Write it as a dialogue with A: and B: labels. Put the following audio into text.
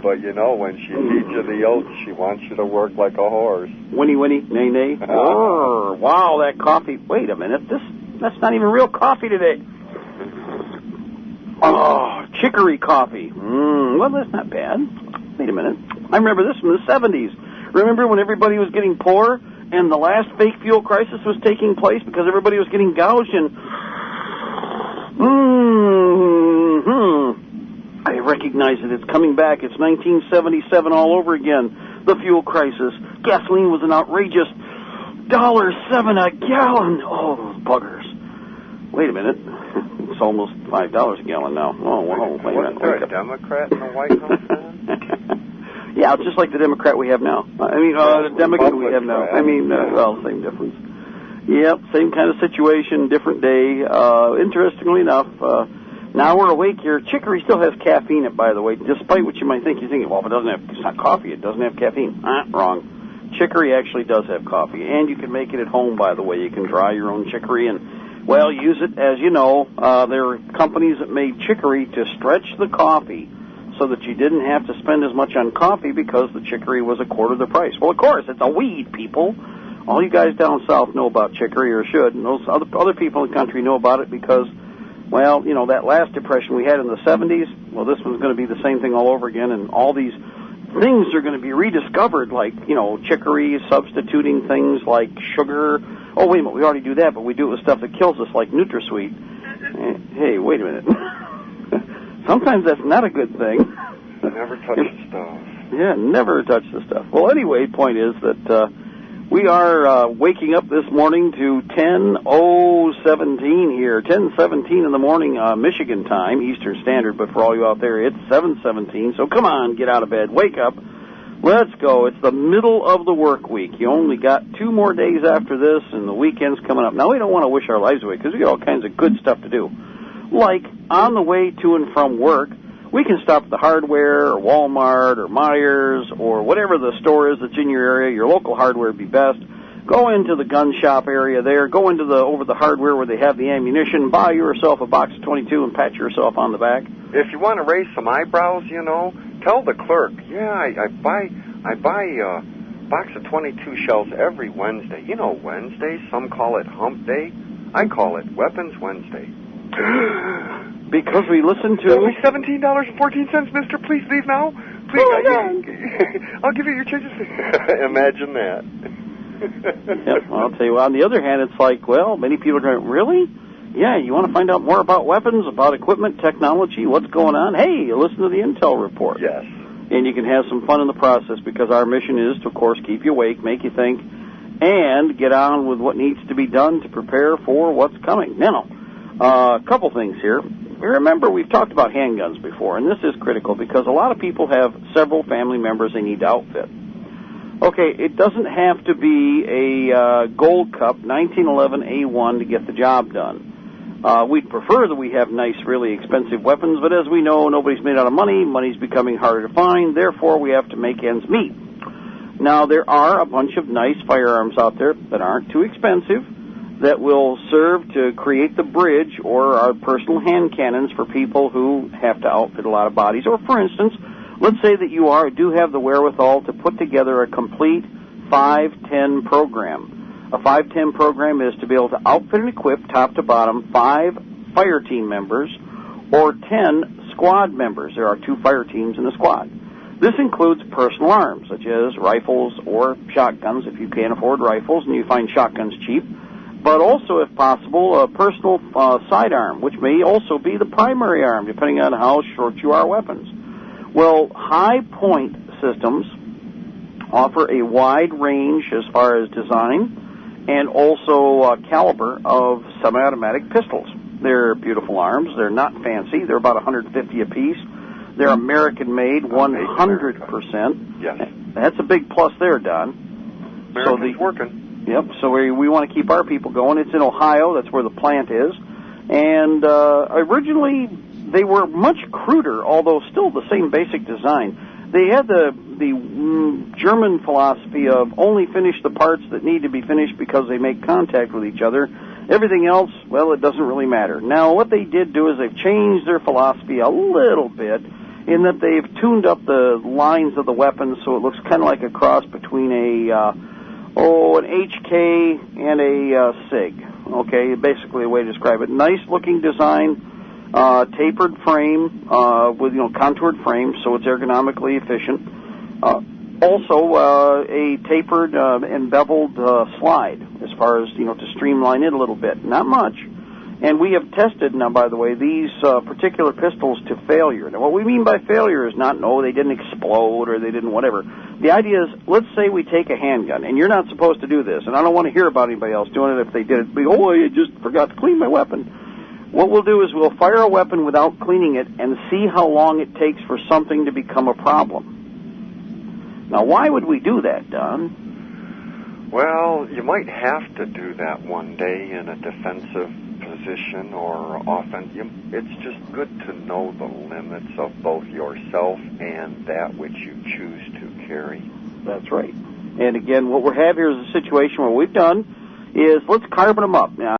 A: But, you know, when she feeds you the oats, she wants you to work like a horse.
B: Whinny, whinny, nay, nay. Wow, that coffee. Wait a minute. That's not even real coffee today. Oh, chicory coffee. Well, that's not bad. Wait a minute. I remember this from the 70s. Remember when everybody was getting poor and the last fake fuel crisis was taking place because everybody was getting gouged and... I recognize it. It's coming back. It's 1977 all over again. The fuel crisis. Gasoline was an outrageous $1.07 a gallon. Oh, buggers. Wait a minute. It's almost $5 a gallon now. Oh, well, wait a minute.
A: Wasn't there a Democrat in the White House then?
B: Yeah, it's just like the Democrat we have now. The Democrat we have now. Well, same difference. Yep, same kind of situation, different day. Interestingly enough, now we're awake here. Chicory still has caffeine in it, by the way, despite what you might think. You're thinking, well, if it's not coffee, it doesn't have caffeine. Wrong. Chicory actually does have coffee, and you can make it at home, by the way. You can dry your own chicory and, well, use it. As you know, there are companies that made chicory to stretch the coffee so that you didn't have to spend as much on coffee because the chicory was a quarter the price. Well, of course, it's a weed, people. All you guys down south know about chicory, or should, and those other people in the country know about it because, well, you know, that last depression we had in the 70s, well, this one's going to be the same thing all over again, and all these things are going to be rediscovered, like, you know, chicory, substituting things like sugar. Oh, wait a minute, we already do that, but we do it with stuff that kills us, like NutraSweet. Hey, wait a minute. Sometimes that's not a good thing.
A: Never touch the stuff.
B: Yeah, never touch the stuff. Well, anyway, point is that we are waking up this morning to 10:17 here, 10:17 in the morning, Michigan time, Eastern Standard. But for all you out there, it's 7:17. So come on, get out of bed, wake up. Let's go. It's the middle of the work week. You only got 2 more days after this, and the weekend's coming up. Now, we don't want to wish our lives away because we got all kinds of good stuff to do. Like, on the way to and from work, we can stop at the hardware or Walmart or Myers or whatever the store is that's in your area. Your local hardware would be best. Go into the gun shop area there. Go into over the hardware where they have the ammunition. Buy yourself a box of 22 and pat yourself on the back.
A: If you want to raise some eyebrows, you know, tell the clerk, yeah, I buy a box of 22 shells every Wednesday. You know, Wednesday, some call it Hump Day. I call it Weapons Wednesday.
B: Because we listen to...
A: Only $17.14, mister. Please leave now. Please. I'll give you your changes. Imagine that.
B: Yep, I'll tell you. On the other hand, it's like, well, many people are going, really? Yeah, you want to find out more about weapons, about equipment, technology, what's going on? Hey, listen to the Intel Report.
A: Yes.
B: And you can have some fun in the process because our mission is to, of course, keep you awake, make you think, and get on with what needs to be done to prepare for what's coming. Now, a couple things here. Remember, we've talked about handguns before, and this is critical because a lot of people have several family members they need to outfit. Okay, it doesn't have to be a Gold Cup 1911A1 to get the job done. We'd prefer that we have nice, really expensive weapons, but as we know, nobody's made out of money. Money's becoming harder to find. Therefore, we have to make ends meet. Now, there are a bunch of nice firearms out there that aren't too expensive, that will serve to create the bridge or our personal hand cannons for people who have to outfit a lot of bodies. Or, for instance, let's say that you do have the wherewithal to put together a complete 5-10 program. A 5-10 program is to be able to outfit and equip, top to bottom, 5 fire team members or 10 squad members. There are 2 fire teams in a squad. This includes personal arms, such as rifles or shotguns, if you can't afford rifles and you find shotguns cheap. But also, if possible, a personal sidearm, which may also be the primary arm, depending on how short you are weapons. Well, high-point systems offer a wide range as far as design and also caliber of semi-automatic pistols. They're beautiful arms. They're not fancy. They're about $150 apiece. They're American-made, 100%.
A: Yes.
B: That's a big plus there, Don.
A: American's working.
B: Yep, so we want to keep our people going. It's in Ohio. That's where the plant is. And originally, they were much cruder, although still the same basic design. They had the German philosophy of only finish the parts that need to be finished because they make contact with each other. Everything else, well, it doesn't really matter. Now, what they did do is they've changed their philosophy a little bit, in that they've tuned up the lines of the weapon so it looks kind of like a cross between an HK and a SIG. Okay, basically a way to describe it. Nice looking design, tapered frame with contoured frame, so it's ergonomically efficient. Also, a tapered and beveled slide as far as to streamline it a little bit. Not much. And we have tested now, by the way, these particular pistols to failure. Now, what we mean by failure is not, they didn't explode or they didn't whatever. The idea is, let's say we take a handgun, and you're not supposed to do this, and I don't want to hear about anybody else doing it if they did it. I just forgot to clean my weapon. What we'll do is we'll fire a weapon without cleaning it and see how long it takes for something to become a problem. Now, why would we do that, Don?
A: Well, you might have to do that one day in a defensive position or offense. It's just good to know the limits of both yourself and that which you choose to carry.
B: That's right. And again, what we have here is a situation where we've done is let's carbon them up. Now,